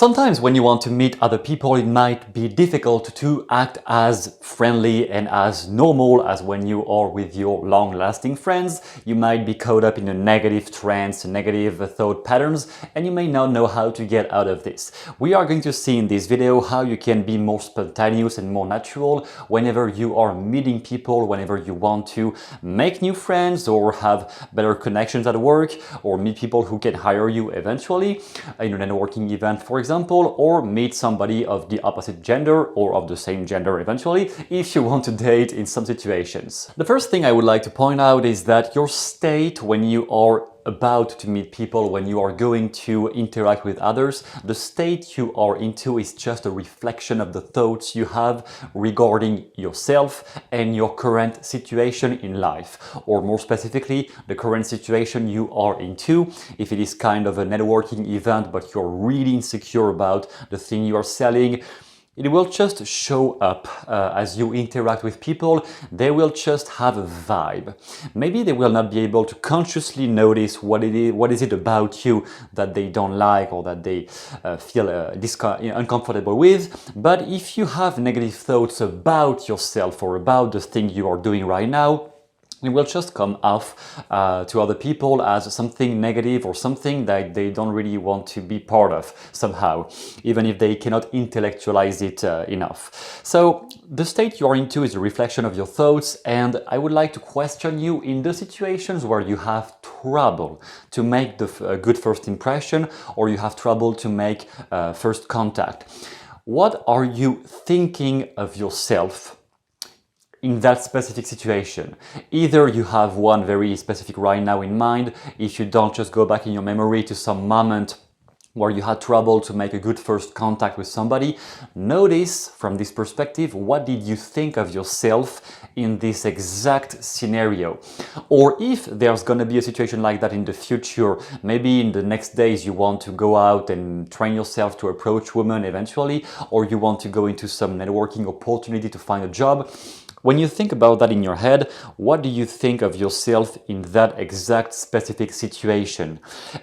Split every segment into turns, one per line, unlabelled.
Sometimes when you want to meet other people, it might be difficult to act as friendly and as normal as when you are with your long-lasting friends. You might be caught up in a negative trance, negative thought patterns, and you may not know how to get out of this. We are going to see in this video how you can be more spontaneous and more natural whenever you are meeting people, whenever you want to make new friends or have better connections at work, or meet people who can hire you eventually in a networking event, for example, or meet somebody of the opposite gender or of the same gender eventually, if you want to date in some situations. The first thing I would like to point out is that your state when you are about to meet people, when you are going to interact with others, the state you are into is just a reflection of the thoughts you have regarding yourself and your current situation in life, or more specifically, the current situation you are into. If it is kind of a networking event, but you're really insecure about the thing you are selling, it will just show up as you interact with people. They will just have a vibe. Maybe they will not be able to consciously notice what is it about you that they don't like or that they feel uncomfortable with. But if you have negative thoughts about yourself or about the thing you are doing right now, it will just come off to other people as something negative or something that they don't really want to be part of somehow, even if they cannot intellectualize it enough. So the state you are into is a reflection of your thoughts, and I would like to question you in the situations where you have trouble to make the good first impression, or you have trouble to make first contact. What are you thinking of yourself in that specific situation? Either you have one very specific right now in mind. If you don't, just go back in your memory to some moment where you had trouble to make a good first contact with somebody. Notice from this perspective, what did you think of yourself in this exact scenario? Or if there's gonna be a situation like that in the future, maybe in the next days you want to go out and train yourself to approach women eventually, or you want to go into some networking opportunity to find a job. When you think about that in your head, what do you think of yourself in that exact specific situation?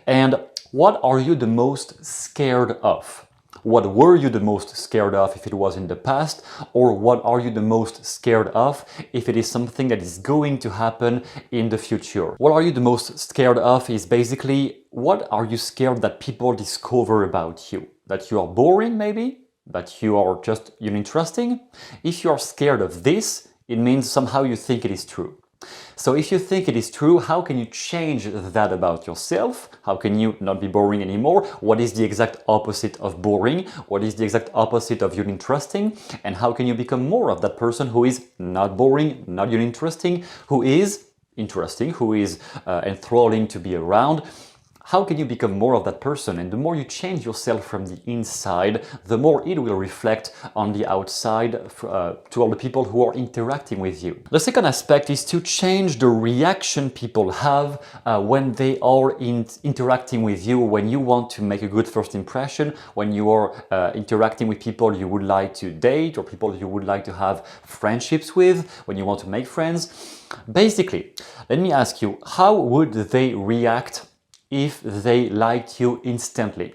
And what are you the most scared of? What were you the most scared of if it was in the past? Or what are you the most scared of if it is something that is going to happen in the future? What are you the most scared of is basically, what are you scared that people discover about you? That you are boring maybe? That you are just uninteresting? If you are scared of this, it means somehow you think it is true. So if you think it is true, how can you change that about yourself? How can you not be boring anymore? What is the exact opposite of boring? What is the exact opposite of uninteresting? And how can you become more of that person who is not boring, not uninteresting, who is interesting, who is enthralling to be around? How can you become more of that person? And the more you change yourself from the inside, the more it will reflect on the outside to all the people who are interacting with you. The second aspect is to change the reaction people have when they are interacting with you, when you want to make a good first impression, when you are interacting with people you would like to date or people you would like to have friendships with, when you want to make friends. Basically, let me ask you, how would they react if they liked you instantly?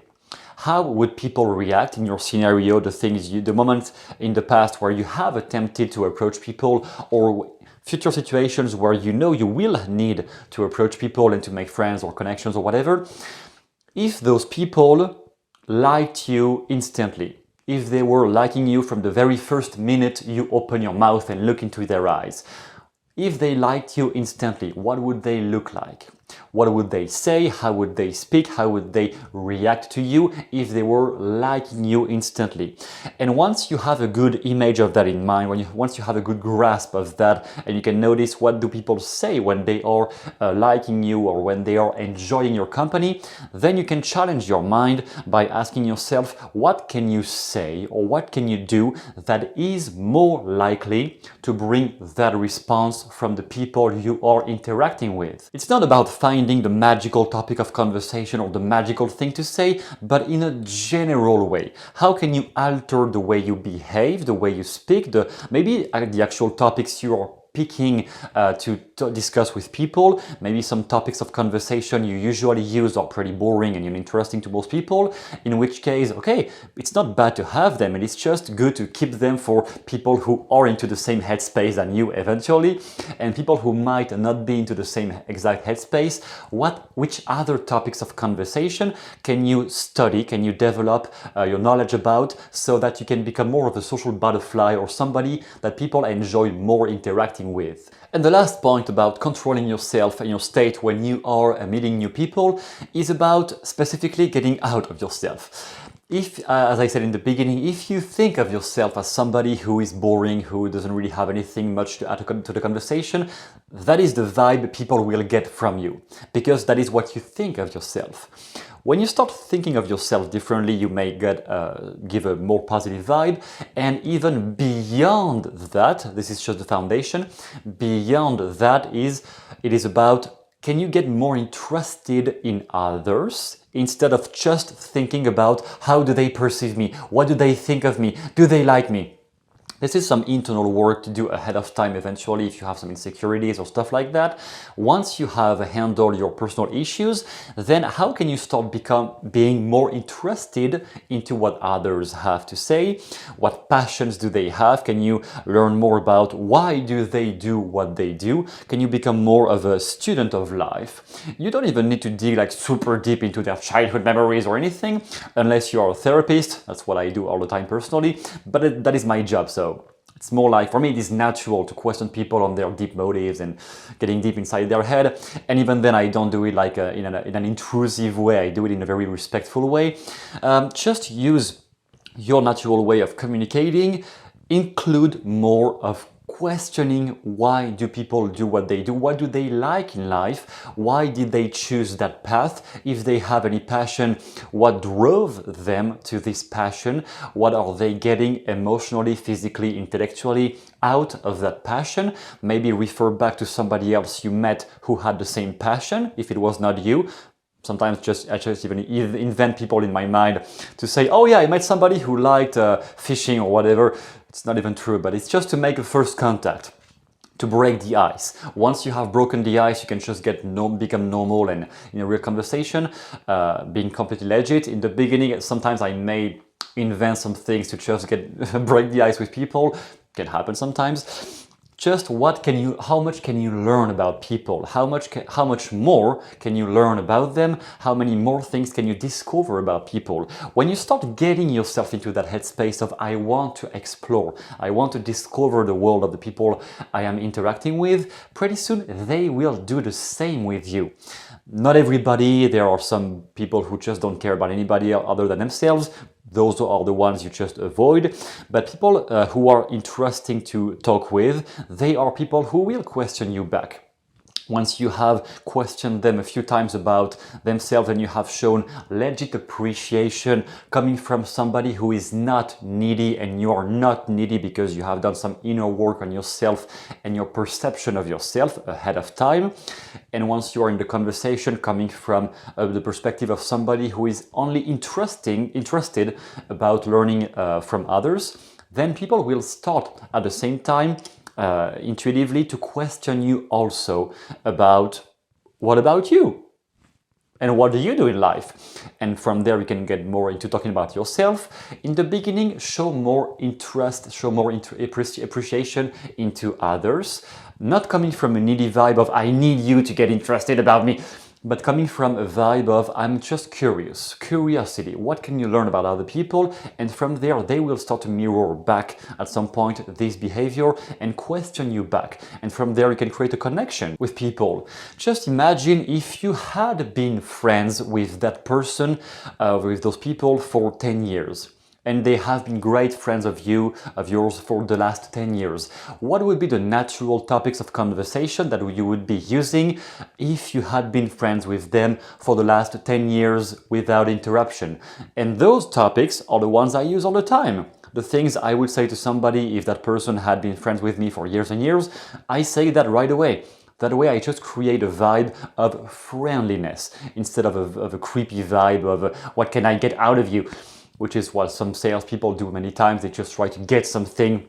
How would people react in your scenario, the moment in the past where you have attempted to approach people, or future situations where you know you will need to approach people and to make friends or connections or whatever? If those people liked you instantly, if they were liking you from the very first minute you open your mouth and look into their eyes, if they liked you instantly, what would they look like? What would they say? How would they speak? How would they react to you if they were liking you instantly? And once you have a good image of that in mind, once you have a good grasp of that, and you can notice what do people say when they are liking you or when they are enjoying your company, then you can challenge your mind by asking yourself, what can you say or what can you do that is more likely to bring that response from the people you are interacting with? It's not about finding the magical topic of conversation or the magical thing to say, but in a general way. How can you alter the way you behave, the way you speak, maybe the actual topics you are picking to discuss with people. Maybe some topics of conversation you usually use are pretty boring and uninteresting to most people, in which case, okay, it's not bad to have them, and it's just good to keep them for people who are into the same headspace than you eventually, and people who might not be into the same exact headspace. Which other topics of conversation can you study, can you develop your knowledge about, so that you can become more of a social butterfly or somebody that people enjoy more interacting with. And the last point about controlling yourself and your state when you are meeting new people is about specifically getting out of yourself. If, as I said in the beginning, if you think of yourself as somebody who is boring, who doesn't really have anything much to add to the conversation, that is the vibe people will get from you, because that is what you think of yourself. When you start thinking of yourself differently, you may give a more positive vibe, and even beyond that, this is just the foundation, beyond that it is about, can you get more interested in others instead of just thinking about how do they perceive me, what do they think of me, do they like me? This is some internal work to do ahead of time eventually if you have some insecurities or stuff like that. Once you have handled your personal issues, then how can you start being more interested into what others have to say? What passions do they have? Can you learn more about why do they do what they do? Can you become more of a student of life? You don't even need to dig like super deep into their childhood memories or anything, unless you're a therapist. That's what I do all the time personally, but that is my job, so it's more like, for me, it is natural to question people on their deep motives and getting deep inside their head. And even then, I don't do it like in an intrusive way. I do it in a very respectful way. Just use your natural way of communicating. Include more of questioning why do people do what they do, what do they like in life, why did they choose that path, if they have any passion, what drove them to this passion, what are they getting emotionally, physically, intellectually out of that passion. Maybe refer back to somebody else you met who had the same passion if it was not you. Sometimes I just even invent people in my mind to say, oh yeah, I met somebody who liked fishing or whatever. It's not even true, but it's just to make a first contact, to break the ice. Once you have broken the ice, you can just become normal and in a real conversation, being completely legit. In the beginning, sometimes I may invent some things to just break the ice with people. Can happen sometimes. Just how much can you learn about people? How much more can you learn about them? How many more things can you discover about people? When you start getting yourself into that headspace of, I want to explore, I want to discover the world of the people I am interacting with, pretty soon they will do the same with you. Not everybody, there are some people who just don't care about anybody other than themselves. Those are the ones you just avoid. But people who are interesting to talk with, they are people who will question you back. Once you have questioned them a few times about themselves and you have shown legit appreciation coming from somebody who is not needy, and you are not needy because you have done some inner work on yourself and your perception of yourself ahead of time. And once you are in the conversation coming from the perspective of somebody who is only interested about learning from others, then people will start at the same time intuitively to question you also about, what about you? And what do you do in life? And from there we can get more into talking about yourself. In the beginning, show more interest, show more appreciation into others. Not coming from a needy vibe of, I need you to get interested about me, but coming from a vibe of, I'm just curious, curiosity. What can you learn about other people? And from there, they will start to mirror back at some point this behavior and question you back. And from there, you can create a connection with people. Just imagine if you had been friends with that person, with those people for 10 years. And they have been great friends of yours for the last 10 years. What would be the natural topics of conversation that you would be using if you had been friends with them for the last 10 years without interruption? And those topics are the ones I use all the time. The things I would say to somebody if that person had been friends with me for years and years, I say that right away. That way I just create a vibe of friendliness instead of a creepy vibe of what can I get out of you? Which is what some salespeople do many times. They just try to get something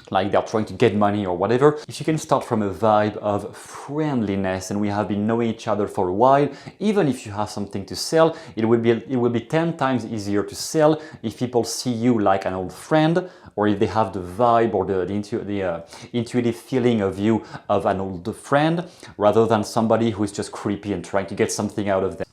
like they're trying to get money or whatever. If you can start from a vibe of friendliness and we have been knowing each other for a while, even if you have something to sell, it will be 10 times easier to sell if people see you like an old friend, or if they have the vibe or the intuitive feeling of you of an old friend, rather than somebody who is just creepy and trying to get something out of them.